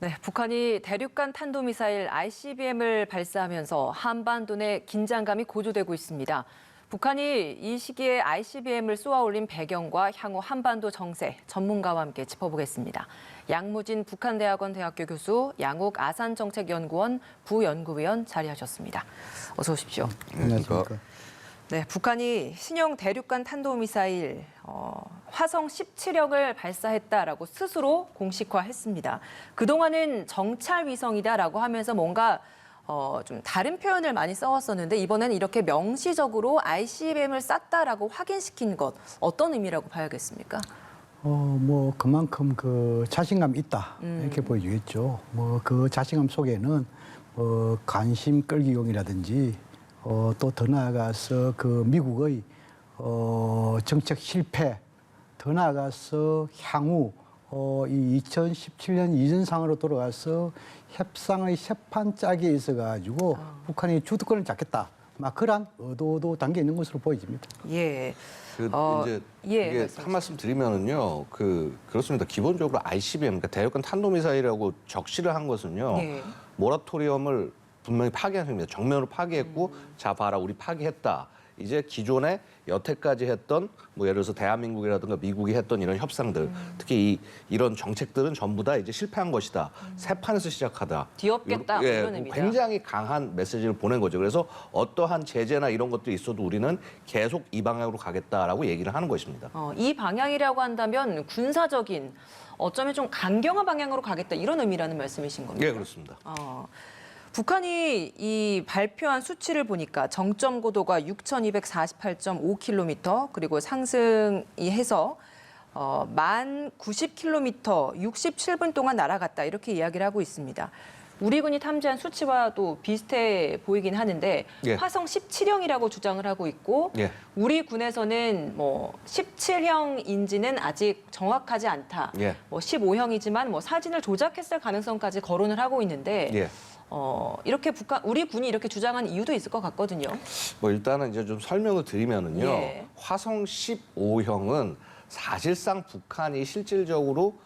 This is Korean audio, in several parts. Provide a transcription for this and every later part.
네, 북한이 대륙간 탄도미사일 ICBM을 발사하면서 한반도 내 긴장감이 고조되고 있습니다. 북한이 이 시기에 ICBM을 쏘아올린 배경과 향후 한반도 정세, 전문가와 함께 짚어보겠습니다. 양무진 북한대학원 대학교 교수, 양욱 아산정책연구원 부연구위원 자리하셨습니다. 어서 오십시오. 안녕하십니까. 네, 북한이 신형 대륙간 탄도미사일 화성 17형을 발사했다라고 스스로 공식화했습니다. 그동안은 정찰 위성이다라고 하면서 뭔가 좀 다른 표현을 많이 써왔었는데 이번에는 이렇게 명시적으로 ICBM을 쐈다라고 확인시킨 것 어떤 의미라고 봐야겠습니까? 뭐 그만큼 그 자신감 있다 이렇게 보여주겠죠. 뭐 그 자신감 속에는 관심 끌기용이라든지 또 더 나아가서 그 미국의 정책 실패, 더 나아가서 향후 이 2017년 이전 상으로 돌아가서 협상의 세판 짝에 있어가지고 북한이 주도권을 잡겠다. 막 그런 의도도 담겨 있는 것으로 보여집니다. 예. 이제 이게 한 말씀 드리면은요, 그렇습니다. 기본적으로 ICBM, 그러니까 대륙간 탄도미사일이라고 적시를 한 것은요, 예. 모라토리엄을 분명히 파기한 셈입니다. 정면으로 파기했고, 자 봐라, 우리 파기했다. 이제 기존에 여태까지 했던 뭐 예를 들어서 대한민국이라든가 미국이 했던 이런 협상들, 특히 이런 정책들은 전부 다 이제 실패한 것이다. 새 판에서 시작하다. 뒤엎겠다, 이런 의미다. 굉장히 강한 메시지를 보낸 거죠. 그래서 어떠한 제재나 이런 것들이 있어도 우리는 계속 이 방향으로 가겠다라고 얘기를 하는 것입니다. 이 방향이라고 한다면 군사적인 어쩌면 좀 강경한 방향으로 가겠다 이런 의미라는 말씀이신 겁니까? 네, 그렇습니다. 북한이 이 발표한 수치를 보니까 정점 고도가 6,248.5km 그리고 상승이 해서 만 90km 67분 동안 날아갔다 이렇게 이야기를 하고 있습니다. 우리 군이 탐지한 수치와 또 비슷해 보이긴 하는데 예. 화성 17형이라고 주장을 하고 있고 예. 우리 군에서는 뭐 17형인지는 아직 정확하지 않다. 예. 뭐 15형이지만 뭐 사진을 조작했을 가능성까지 거론을 하고 있는데 예. 이렇게 우리 군이 이렇게 주장한 이유도 있을 것 같거든요. 뭐 일단은 이제 좀 설명을 드리면은요. 예. 화성 15형은 사실상 북한이 실질적으로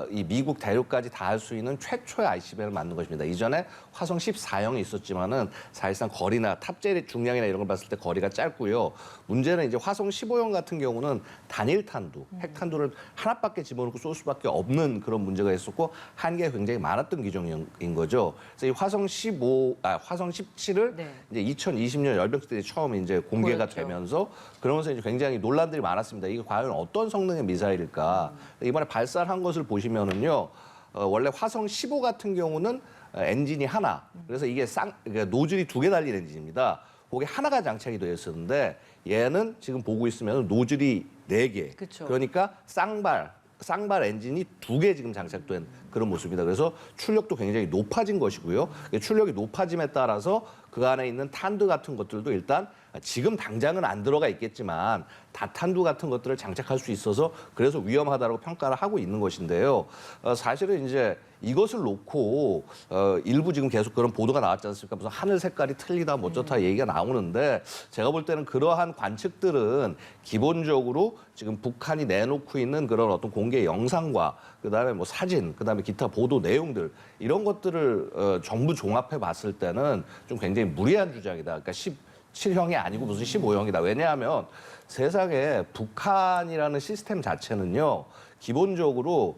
이 미국 대륙까지 닿을 수 있는 최초의 ICBM을 만든 것입니다. 이전에 화성 14형이 있었지만은 사실상 거리나 탑재 중량이나 이런 걸 봤을 때 거리가 짧고요. 문제는 이제 화성 15형 같은 경우는 단일 탄두, 핵탄두를 하나밖에 집어넣고 쏠 수밖에 없는 그런 문제가 있었고 한계가 굉장히 많았던 기종인 거죠. 그래서 이 화성 17을 네. 이제 2020년 열병 때 처음 이제 공개가 보였죠. 되면서 그러면서 이제 굉장히 논란들이 많았습니다. 이게 과연 어떤 성능의 미사일일까? 이번에 발사를 한 것을 보시면은요, 원래 화성 15 같은 경우는 엔진이 하나, 그래서 이게 그러니까 노즐이 2개 달린 엔진입니다. 거기 하나가 장착이 되어 있었는데 얘는 지금 보고 있으면 노즐이 4개. 그쵸. 그러니까 쌍발 엔진이 2개 지금 장착된 그런 모습이다. 그래서 출력도 굉장히 높아진 것이고요. 출력이 높아짐에 따라서 그 안에 있는 탄두 같은 것들도 일단 지금 당장은 안 들어가 있겠지만 다탄두 같은 것들을 장착할 수 있어서 그래서 위험하다고 평가를 하고 있는 것인데요. 사실은 이제 이것을 놓고 일부 지금 계속 그런 보도가 나왔지 않습니까? 무슨 하늘 색깔이 틀리다 뭐 어쩌다 얘기가 나오는데 제가 볼 때는 그러한 관측들은 기본적으로 지금 북한이 내놓고 있는 그런 어떤 공개 영상과 그다음에 뭐 사진, 그다음에 기타 보도 내용들 이런 것들을 전부 종합해 봤을 때는 좀 굉장히 무리한 주장이다. 그러니까 17형이 아니고 무슨 15형이다. 왜냐하면 세상에 북한이라는 시스템 자체는요. 기본적으로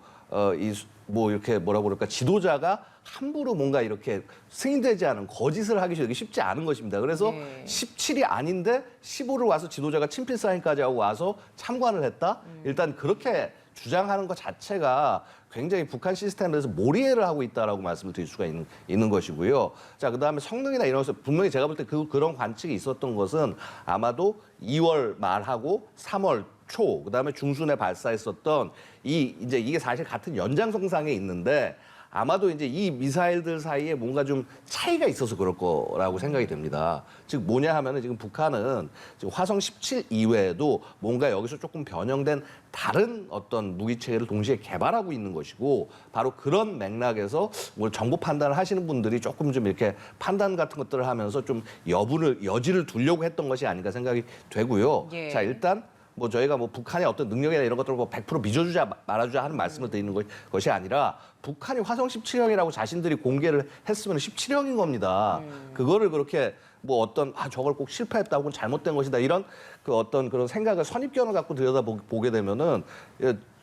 뭐 이렇게 뭐라고 그럴까 지도자가 함부로 뭔가 이렇게 승인되지 않은 거짓을 하기 쉽지 않은 것입니다. 그래서 17이 아닌데 15를 와서 지도자가 친필 사인까지 하고 와서 참관을 했다? 일단 그렇게 주장하는 것 자체가 굉장히 북한 시스템에 대해서 몰이해를 하고 있다라고 말씀을 드릴 수가 있는 것이고요. 자, 그다음에 성능이나 이런 것을 분명히 제가 볼 때 그런 관측이 있었던 것은 아마도 2월 말하고 3월 초, 그다음에 중순에 발사했었던 이제 이게 사실 같은 연장선상에 있는데 아마도 이제 이 미사일들 사이에 뭔가 좀 차이가 있어서 그럴 거라고 생각이 됩니다. 즉 뭐냐 하면은 지금 북한은 지금 화성 17 이외에도 뭔가 여기서 조금 변형된 다른 어떤 무기 체계를 동시에 개발하고 있는 것이고 바로 그런 맥락에서 뭘 정보 판단을 하시는 분들이 조금 좀 이렇게 판단 같은 것들을 하면서 좀 여지를 두려고 했던 것이 아닌가 생각이 되고요. 예. 자, 일단 뭐 저희가 뭐 북한의 어떤 능력이나 이런 것들을 뭐 100% 믿어주자 말아주자 하는 말씀을 드리는 것이 아니라 북한이 화성 17형이라고 자신들이 공개를 했으면 17형인 겁니다. 그거를 그렇게 뭐 어떤 저걸 꼭 실패했다 혹은 잘못된 것이다 이런 그 어떤 그런 생각을 선입견을 갖고 들여다보게 되면은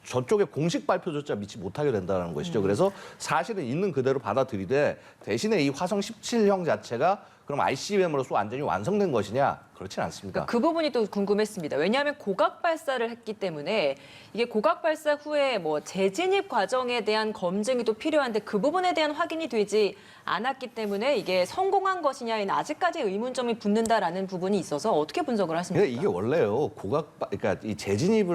저쪽에 공식 발표조차 믿지 못하게 된다는 것이죠. 그래서 사실은 있는 그대로 받아들이되 대신에 이 화성 17형 자체가 그럼 ICBM으로서 완전히 완성된 것이냐? 그렇진 않습니다. 그 부분이 또 궁금했습니다. 왜냐하면 고각 발사를 했기 때문에 이게 고각 발사 후에 뭐 재진입 과정에 대한 검증이 또 필요한데 그 부분에 대한 확인이 되지 않았기 때문에 이게 성공한 것이냐에는 아직까지 의문점이 붙는다라는 부분이 있어서 어떻게 분석을 하십니까? 이게 원래요. 그러니까 이 재진입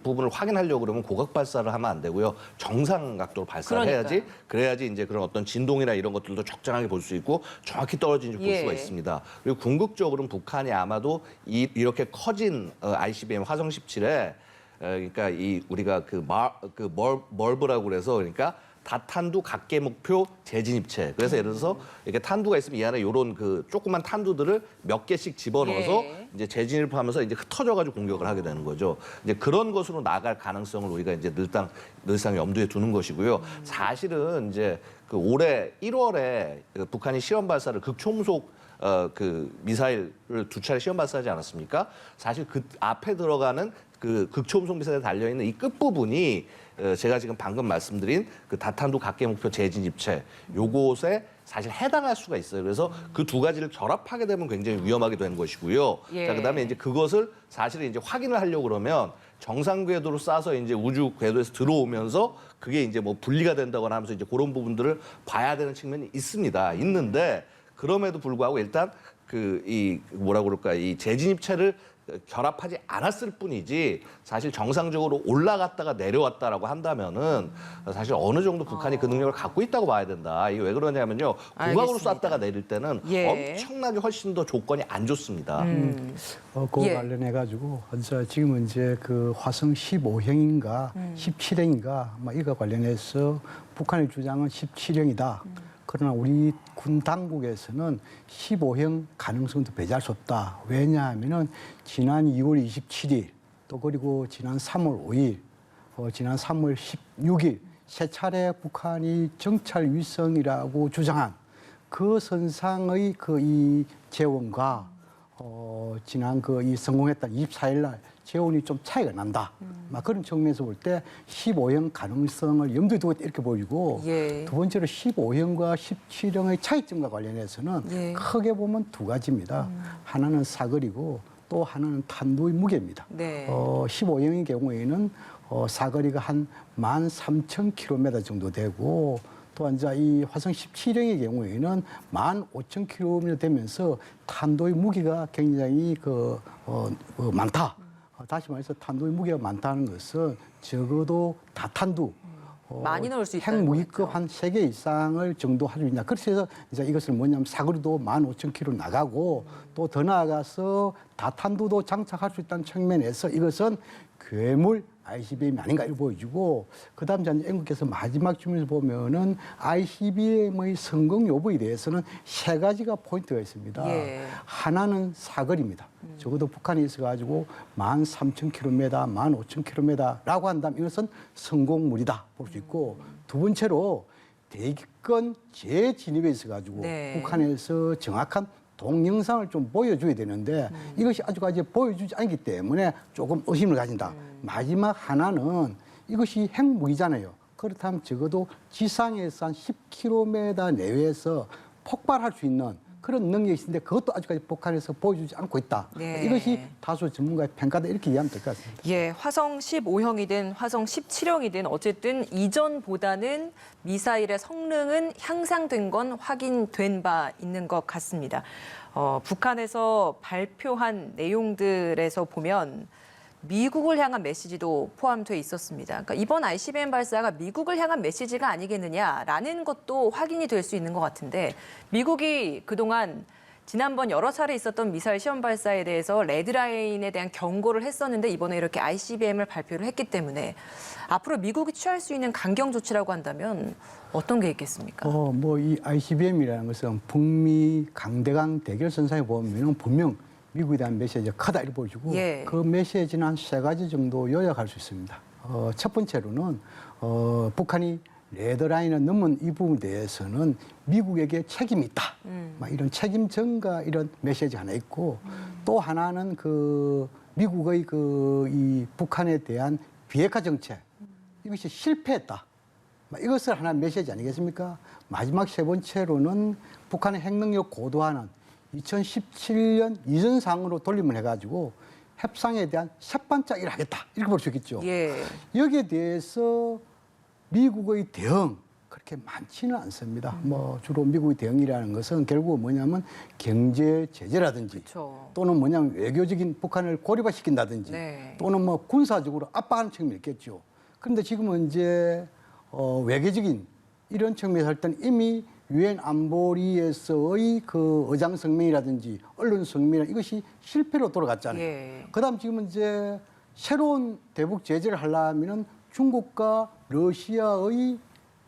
부분을 확인하려고 그러면 고각 발사를 하면 안 되고요. 정상 각도로 발사를 해야지. 그래야지 이제 그런 어떤 진동이나 이런 것들도 적절하게 볼 수 있고 정확히 떨어지는지 볼 수가 있습니다. 그리고 궁극적으로는 북한이 아마도 이렇게 커진 ICBM 화성 17에 그러니까 우리가 멀브라고 그래서 그러니까 다탄두 각계 목표 재진입체. 그래서 예를 들어서 이렇게 탄두가 있으면 이 안에 이런 그 조그만 탄두들을 몇 개씩 집어넣어서 이제 재진입하면서 이제 흩어져가지고 공격을 하게 되는 거죠. 이제 그런 것으로 나갈 가능성을 우리가 이제 늘상 염두에 두는 것이고요. 사실은 이제 그 올해 1월에 북한이 시험 발사를 극초음속 그 미사일을 2차례 시험 발사하지 않았습니까? 사실 그 앞에 들어가는 그 극초음속 미사일에 달려 있는 이 끝 부분이 제가 지금 방금 말씀드린 그 다탄두 각계 목표 재진입체 요것에 사실 해당할 수가 있어요. 그래서 그 두 가지를 결합하게 되면 굉장히 위험하게 되는 것이고요. 자, 그다음에 이제 그것을 사실은 이제 확인을 하려고 그러면 정상 궤도로 쏴서 이제 우주 궤도에서 들어오면서 그게 이제 뭐 분리가 된다거나 하면서 이제 그런 부분들을 봐야 되는 측면이 있는데 그럼에도 불구하고 일단 이 재진입체를 결합하지 않았을 뿐이지 사실 정상적으로 올라갔다가 내려왔다라고 한다면은 사실 어느 정도 북한이 그 능력을 갖고 있다고 봐야 된다. 이게 왜 그러냐면요. 고각으로 쐈다가 내릴 때는 엄청나게 훨씬 더 조건이 안 좋습니다. 그거 관련해가지고 지금은 이제 그 화성 15형인가 17형인가 이거 관련해서 북한의 주장은 17형이다. 그러나 우리 군 당국에서는 15형 가능성도 배제할 수 없다. 왜냐하면은 지난 2월 27일 또 그리고 지난 3월 5일, 지난 3월 16일 세 차례 북한이 정찰 위성이라고 주장한 그 선상의 이 재원과 지난 이 성공했던 24일 날 재원이 좀 차이가 난다. 막 그런 측면에서 볼 때 15형 가능성을 염두에 두고 이렇게 보이고 두 번째로 15형과 17형의 차이점과 관련해서는 크게 보면 두 가지입니다. 하나는 사거리고 또 하나는 탄두의 무게입니다. 15형의 경우에는 사거리가 한 13,000km 정도 되고 또 이제 이 화성 17형의 경우에는 15,000km 되면서 탄도의 무게가 굉장히 많다. 다시 말해서 탄도의 무게가 많다는 것은 적어도 다탄두 많이 넣을 수 있다는 핵무기급 한 3개 이상을 정도 할 수 있냐. 그래서 이제 이것을 뭐냐면 사거리도 15,000km 나가고 또 더 나아가서 다탄두도 장착할 수 있다는 측면에서 이것은 괴물 ICBM이 아닌가 이렇게 보여지고 그다음 이제 영국께서 마지막 주면서 보면은 ICBM의 성공 여부에 대해서는 3가지가 포인트가 있습니다. 하나는 사거리입니다. 적어도 북한에 있어가지고 13,000km, 15,000km라고 한다면 이것은 성공물이다 볼 수 있고 두 번째로 대기권 재진입에 있어가지고 북한에서 정확한 동영상을 좀 보여줘야 되는데 이것이 아직까지 보여주지 않기 때문에 조금 의심을 가진다. 마지막 하나는 이것이 핵무기잖아요. 그렇다면 적어도 지상에서 한 10km 내외에서 폭발할 수 있는 그런 능력이 있는데 그것도 아직까지 북한에서 보여주지 않고 있다. 이것이 다수 전문가의 평가다 이렇게 이해하면 될 것 같습니다. 화성 15형이든 화성 17형이든 어쨌든 이전보다는 미사일의 성능은 향상된 건 확인된 바 있는 것 같습니다. 북한에서 발표한 내용들에서 보면 미국을 향한 메시지도 포함돼 있었습니다. 그러니까 이번 ICBM 발사가 미국을 향한 메시지가 아니겠느냐라는 것도 확인이 될 수 있는 것 같은데 미국이 그동안 지난번 여러 차례 있었던 미사일 시험 발사에 대해서 레드라인에 대한 경고를 했었는데 이번에 이렇게 ICBM을 발표를 했기 때문에 앞으로 미국이 취할 수 있는 강경 조치라고 한다면 어떤 게 있겠습니까? 이 ICBM이라는 것은 북미 강대강 대결 선상에 보면 분명 미국에 대한 메시지가 크다 이렇게 보여주고 예. 그 메시지는 한 3가지 정도 요약할 수 있습니다. 첫 번째로는 북한이 레드라인을 넘은 이 부분에 대해서는 미국에게 책임이 있다. 막 이런 책임 전가 이런 메시지 하나 있고 또 하나는 그 미국의 이 북한에 대한 비핵화 정책 이것이 실패했다. 이것을 하나 메시지 아니겠습니까? 마지막 세 번째로는 북한의 핵능력 고도화는 2017년 이전 상으로 돌림을 해가지고 협상에 대한 set반짝이를 하겠다. 이렇게 볼 수 있겠죠. 예. 여기에 대해서 미국의 대응 그렇게 많지는 않습니다. 뭐 주로 미국의 대응이라는 것은 결국 뭐냐면 경제 제재라든지 그렇죠. 또는 뭐냐면 외교적인 북한을 고립화시킨다든지 네. 또는 뭐 군사적으로 압박하는 측면이 있겠죠. 그런데 지금은 이제 외교적인 이런 측면에서 할 때는 이미 유엔 안보리에서의 그 의장 성명이라든지 언론 성명이라 이것이 실패로 돌아갔잖아요. 예. 그다음 지금은 이제 새로운 대북 제재를 하려면은 중국과 러시아의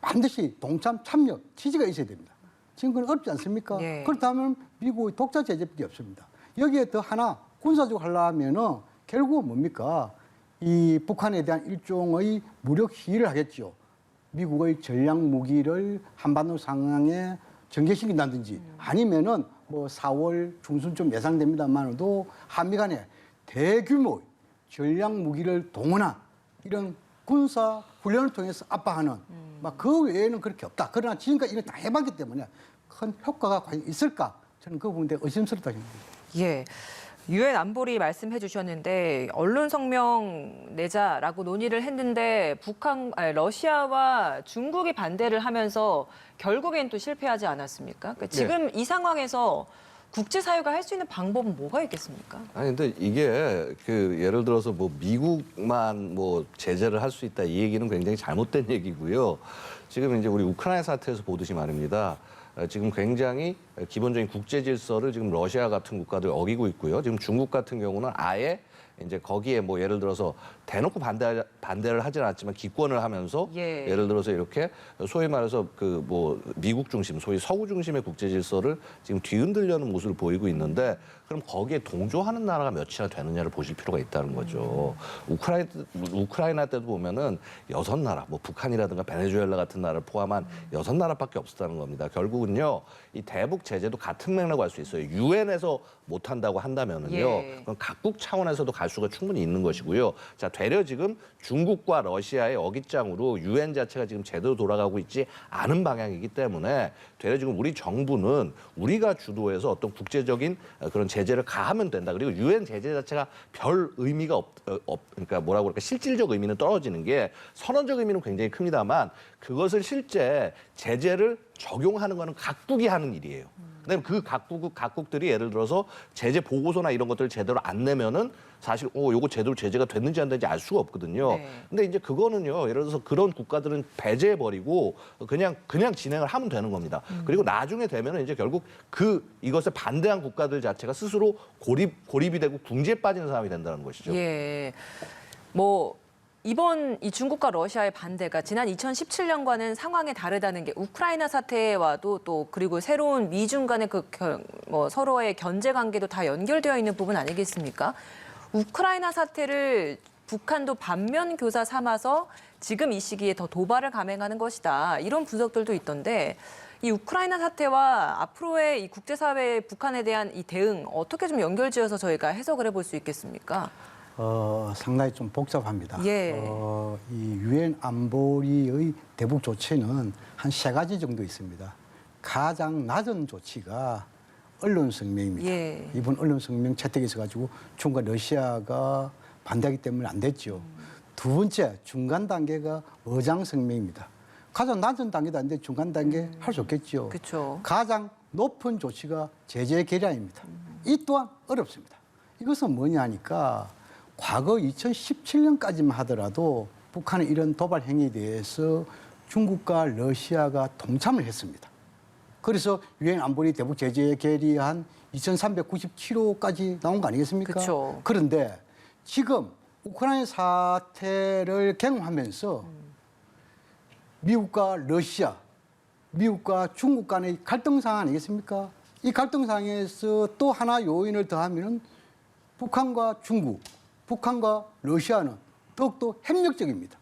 반드시 동참 참여 지지가 있어야 됩니다. 지금 그건 어렵지 않습니까? 예. 그렇다면 미국의 독자 제재밖에 없습니다. 여기에 더 하나 군사적으로 하려면은 결국은 뭡니까? 이 북한에 대한 일종의 무력 시위를 하겠죠. 미국의 전략 무기를 한반도 상황에 전개시킨다든지 아니면은 뭐 4월 중순쯤 예상됩니다만도 한미 간에 대규모 전략 무기를 동원한 이런 군사 훈련을 통해서 압박하는 막 그 외에는 그렇게 없다. 그러나 지금까지 이걸 다 해봤기 때문에 큰 효과가 과연 있을까? 저는 그 부분에 의심스럽다 생각합니다. 예. 유엔 안보리 말씀해 주셨는데 언론 성명 내자라고 논의를 했는데 러시아와 중국이 반대를 하면서 결국엔 또 실패하지 않았습니까? 그러니까 지금 이 상황에서 국제사회가 할 수 있는 방법은 뭐가 있겠습니까? 아니 근데 이게 그 예를 들어서 뭐 미국만 뭐 제재를 할 수 있다 이 얘기는 굉장히 잘못된 얘기고요. 지금 이제 우리 우크라이나 사태에서 보듯이 말입니다. 지금 굉장히 기본적인 국제 질서를 지금 러시아 같은 국가들 어기고 있고요. 지금 중국 같은 경우는 아예 이제 거기에 뭐 예를 들어서 대놓고 반대를 하진 않았지만 기권을 하면서 예. 예를 들어서 이렇게 소위 말해서 그 뭐 미국 중심, 소위 서구 중심의 국제 질서를 지금 뒤흔들려는 모습을 보이고 있는데 그럼 거기에 동조하는 나라가 몇이나 되느냐를 보실 필요가 있다는 거죠. 우크라이나 때도 보면은 6나라, 뭐 북한이라든가 베네수엘라 같은 나라를 포함한 6나라밖에 없었다는 겁니다. 결국은요, 이 대북 제재도 같은 맥락으로 할 수 있어요. 유엔에서 못 한다고 한다면은요, 예. 그럼 각국 차원에서도 갈 수가 충분히 있는 것이고요. 자, 되려 지금 중국과 러시아의 어깃장으로 유엔 자체가 지금 제대로 돌아가고 있지 않은 방향이기 때문에 되려 지금 우리 정부는 우리가 주도해서 어떤 국제적인 그런 제재를 가하면 된다. 그리고 유엔 제재 자체가 별 의미가 그러니까 뭐라고 그럴까 실질적 의미는 떨어지는 게 선언적 의미는 굉장히 큽니다만 그것을 실제 제재를 적용하는 거는 각국이 하는 일이에요. 그다음에 그 각국들이 예를 들어서 제재 보고서나 이런 것들을 제대로 안 내면은 사실 요거 제대로 제재가 됐는지 안 됐는지 알 수가 없거든요. 네. 근데 이제 그거는요. 예를 들어서 그런 국가들은 배제해 버리고 그냥 진행을 하면 되는 겁니다. 그리고 나중에 되면은 이제 결국 이것에 반대한 국가들 자체가 스스로 고립이 되고 궁지에 빠지는 상황이 된다는 것이죠. 예. 뭐 이번 이 중국과 러시아의 반대가 지난 2017년과는 상황이 다르다는 게 우크라이나 사태와도 또 그리고 새로운 미중 간의 뭐 서로의 견제 관계도 다 연결되어 있는 부분 아니겠습니까? 우크라이나 사태를 북한도 반면 교사 삼아서 지금 이 시기에 더 도발을 감행하는 것이다. 이런 분석들도 있던데 이 우크라이나 사태와 앞으로의 이 국제사회의 북한에 대한 이 대응 어떻게 좀 연결지어서 저희가 해석을 해볼 수 있겠습니까? 상당히 좀 복잡합니다. 예. 이 유엔 안보리의 대북 조치는 한 3가지 정도 있습니다. 가장 낮은 조치가 언론 성명입니다. 예. 이번 언론 성명 채택이 있어가지고 중국과 러시아가 반대하기 때문에 안 됐죠. 두 번째 중간 단계가 의장 성명입니다. 가장 낮은 단계도 아닌데 중간 단계 할 수 없겠죠. 그렇죠. 가장 높은 조치가 제재 계량입니다. 이 또한 어렵습니다. 이것은 뭐냐 하니까 과거 2017년까지만 하더라도 북한의 이런 도발 행위에 대해서 중국과 러시아가 동참을 했습니다. 그래서 유엔 안보리 대북 제재 결의안 2397호까지 나온 거 아니겠습니까? 그쵸. 그런데 지금 우크라이나 사태를 경험하면서 미국과 러시아, 미국과 중국 간의 갈등 상황 아니겠습니까? 이 갈등 상황에서 또 하나 요인을 더하면 북한과 중국, 북한과 러시아는 더욱더 협력적입니다.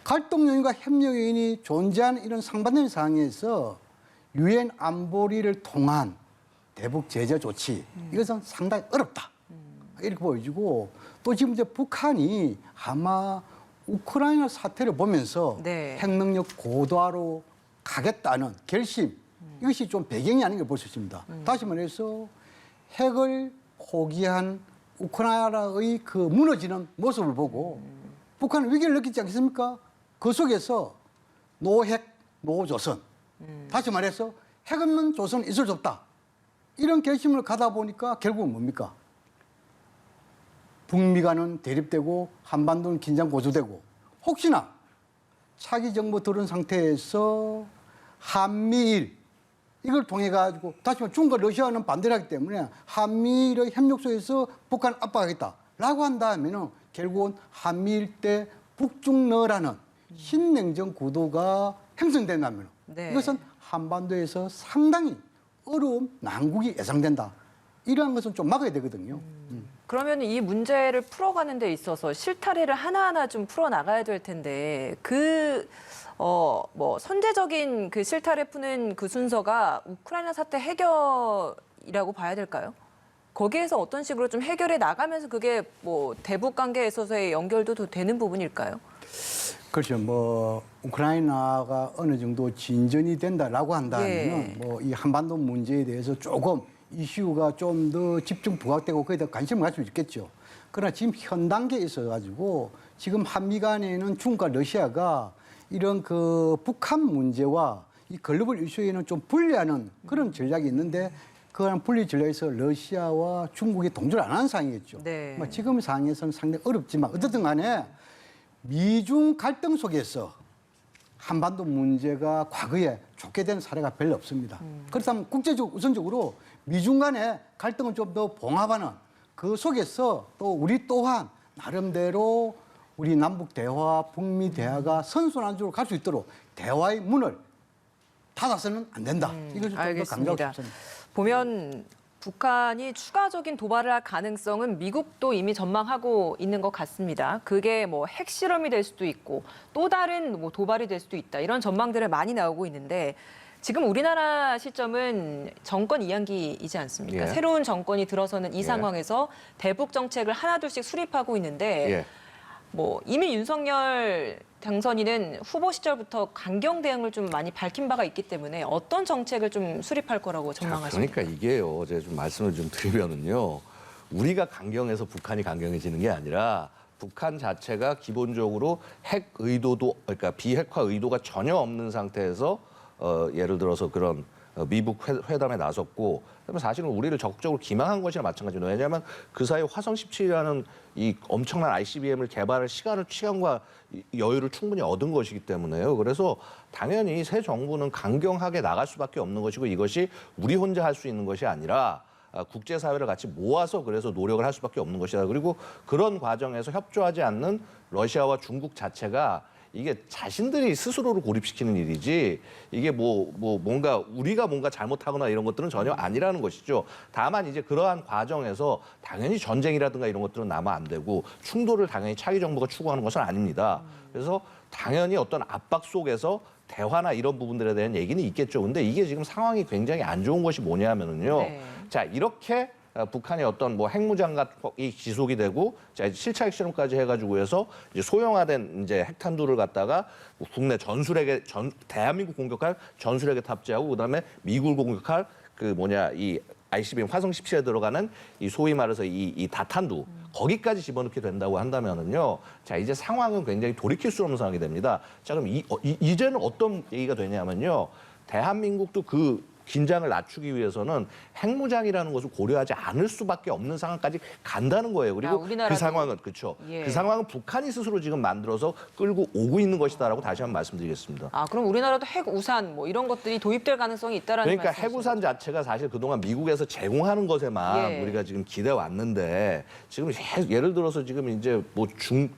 갈등 요인과 협력 요인이 존재하는 이런 상반된 상황에서 유엔 안보리를 통한 대북 제재 조치 이것은 상당히 어렵다 이렇게 보여지고 또 지금 이제 북한이 아마 우크라이나 사태를 보면서 네. 핵능력 고도화로 가겠다는 결심 이것이 좀 배경이 아닌가 볼 수 있습니다. 다시 말해서 핵을 포기한 우크라이나의 그 무너지는 모습을 보고 북한은 위기를 느끼지 않겠습니까? 그 속에서 노핵, 노조선. 다시 말해서 핵 없는 조선은 있을 수 없다. 이런 결심을 가다 보니까 결국은 뭡니까? 북미 간은 대립되고 한반도는 긴장 고조되고 혹시나 차기 정부 들은 상태에서 한미일 이걸 통해 가지고 다시 말해 중국과 러시아는 반대를 하기 때문에 한미일의 협력 속에서 북한을 압박하겠다라고 한다면은 결국은 한미일 때 북중러라는 신냉전 구도가 형성된다면 네. 이것은 한반도에서 상당히 어려운 난국이 예상된다. 이러한 것은 좀 막아야 되거든요. 그러면 이 문제를 풀어가는 데 있어서 실타래를 하나하나 좀 풀어나가야 될 텐데 뭐 선제적인 그 실타래 푸는 그 순서가 우크라이나 사태 해결이라고 봐야 될까요? 거기에서 어떤 식으로 좀 해결해 나가면서 그게 뭐 대북 관계에 있어서의 연결도 더 되는 부분일까요? 그렇죠. 뭐 우크라이나가 어느 정도 진전이 된다라고 한다면 예. 뭐 이 한반도 문제에 대해서 조금 이슈가 좀 더 집중 부각되고 거기에 대해 관심을 가질 수 있겠죠. 그러나 지금 현 단계에 있어 가지고 지금 한미 간에는 중국과 러시아가 이런 그 북한 문제와 이 글로벌 이슈에는 좀 분리하는 그런 전략이 있는데 그런 분리 전략에서 러시아와 중국이 동조를 안 하는 상황이겠죠. 네. 뭐 지금 상황에서는 상당히 어렵지만 어쨌든 간에 미중 갈등 속에서 한반도 문제가 과거에 좋게 된 사례가 별로 없습니다. 그렇다면 국제적 우선적으로 미중 간의 갈등을 좀 더 봉합하는 그 속에서 또 우리 또한 나름대로 우리 남북 대화, 북미 대화가 선순환적으로 갈 수 있도록 대화의 문을 닫아서는 안 된다. 이걸 좀 더 강조하고 알겠습니다. 싶습니다. 보면 북한이 추가적인 도발을 할 가능성은 미국도 이미 전망하고 있는 것 같습니다. 그게 뭐 핵실험이 될 수도 있고 또 다른 뭐 도발이 될 수도 있다. 이런 전망들을 많이 나오고 있는데 지금 우리나라 시점은 정권 이양기이지 않습니까? 예. 새로운 정권이 들어서는 이 예. 상황에서 대북 정책을 하나둘씩 수립하고 있는데 예. 뭐 이미 윤석열 당선인은 후보 시절부터 강경 대응을 좀 많이 밝힌 바가 있기 때문에 어떤 정책을 좀 수립할 거라고 전망하십니까? 그러니까 이게요. 제가 좀 말씀을 좀 드리면은요. 우리가 강경해서 북한이 강경해지는 게 아니라 북한 자체가 기본적으로 핵 의도도 그러니까 비핵화 의도가 전혀 없는 상태에서 예를 들어서 그런 미북 회담에 나섰고 그다음에 사실은 우리를 적극적으로 기망한 것이나 마찬가지로 왜냐하면 그 사이에 화성 17이라는 이 엄청난 ICBM을 개발할 시간과 여유를 충분히 얻은 것이기 때문에요. 그래서 당연히 새 정부는 강경하게 나갈 수밖에 없는 것이고 이것이 우리 혼자 할 수 있는 것이 아니라 국제사회를 같이 모아서 그래서 노력을 할 수밖에 없는 것이다. 그리고 그런 과정에서 협조하지 않는 러시아와 중국 자체가 이게 자신들이 스스로를 고립시키는 일이지 이게 뭔가 우리가 뭔가 잘못하거나 이런 것들은 전혀 아니라는 것이죠. 다만 이제 그러한 과정에서 당연히 전쟁이라든가 이런 것들은 나면 안 되고 충돌을 당연히 차기 정부가 추구하는 것은 아닙니다. 그래서 당연히 어떤 압박 속에서 대화나 이런 부분들에 대한 얘기는 있겠죠. 근데 이게 지금 상황이 굉장히 안 좋은 것이 뭐냐면은요. 네. 자, 이렇게 북한의 어떤 뭐 핵무장이 지속이 되고 자, 실차 핵실험까지 해가지고 해서 이제 소형화된 이제 핵탄두를 갖다가 국내 전술핵에 대한민국 공격할 전술핵에 탑재하고 그다음에 미국을 공격할 이 ICBM 화성 17에 들어가는 이 소위 말해서 이 다탄두 거기까지 집어넣게 된다고 한다면은요. 자, 이제 상황은 굉장히 돌이킬 수 없는 상황이 됩니다. 자, 그럼 이제는 어떤 얘기가 되냐면요. 대한민국도 그 긴장을 낮추기 위해서는 핵무장이라는 것을 고려하지 않을 수밖에 없는 상황까지 간다는 거예요. 그리고 우리나라도. 그 상황은 그렇죠. 예. 그 상황은 북한이 스스로 지금 만들어서 끌고 오고 있는 것이다라고 다시 한번 말씀드리겠습니다. 그럼 우리나라도 핵 우산 뭐 이런 것들이 도입될 가능성이 있다라는 그러니까 말씀이시죠? 핵우산 자체가 사실 그동안 미국에서 제공하는 것에만 예. 우리가 지금 기대 왔는데 지금 예를 들어서 지금 이제 뭐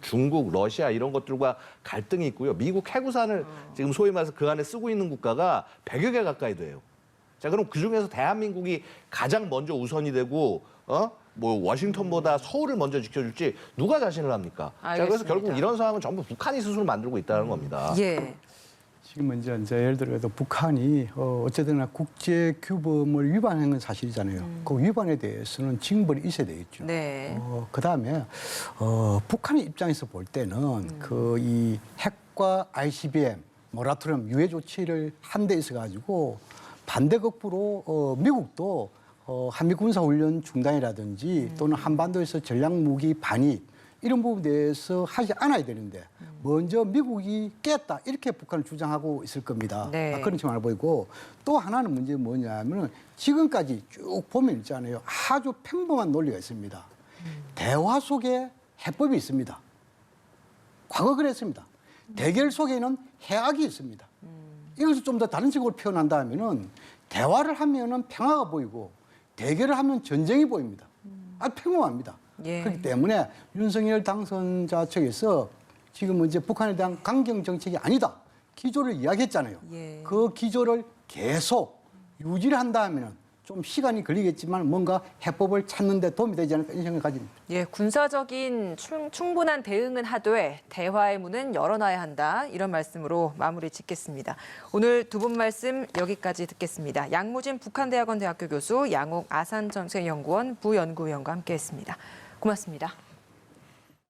중국, 러시아 이런 것들과 갈등이 있고요. 미국 핵우산을 지금 소위 말해서 그 안에 쓰고 있는 국가가 100여 개 가까이 돼요. 자, 그럼 그중에서 대한민국이 가장 먼저 우선이 되고 뭐 워싱턴보다 서울을 먼저 지켜줄지 누가 자신을 합니까? 자, 그래서 알겠습니다. 결국 이런 상황은 전부 북한이 스스로 만들고 있다는 겁니다. 예. 지금 이제 예를 들어서 북한이 어쨌든 국제 규범을 위반한 건 사실이잖아요. 그 위반에 대해서는 징벌이 있어야 되겠죠. 네. 그다음에 북한의 입장에서 볼 때는 그 이 핵과 ICBM 모라토리엄 유예 조치를 한 데 있어 가지고 반대급부로 미국도 한미 군사 훈련 중단이라든지 또는 한반도에서 전략 무기 반입 이런 부분에 대해서 하지 않아야 되는데 먼저 미국이 깼다 이렇게 북한을 주장하고 있을 겁니다. 네. 그런 측면을 보이고 또 하나는 문제는 뭐냐면 지금까지 쭉 보면 있잖아요. 아주 평범한 논리가 있습니다. 대화 속에 해법이 있습니다. 과거 그랬습니다. 대결 속에는 해악이 있습니다. 이것을 좀 더 다른 식으로 표현한다면은 대화를 하면은 평화가 보이고 대결을 하면 전쟁이 보입니다. 아주 평범합니다. 예. 그렇기 때문에 윤석열 당선자 측에서 지금 이제 북한에 대한 강경 정책이 아니다. 기조를 이야기했잖아요. 예. 그 기조를 계속 유지를 한다면 좀 시간이 걸리겠지만 뭔가 해법을 찾는 데 도움이 되지 않을까 이런 생각을 가집니다. 예, 군사적인 충분한 대응은 하되 대화의 문은 열어놔야 한다. 이런 말씀으로 마무리 짓겠습니다. 오늘 두 분 말씀 여기까지 듣겠습니다. 양무진 북한대학원 대학교 교수, 양옥 아산정책연구원 부연구위원과 함께했습니다. 고맙습니다.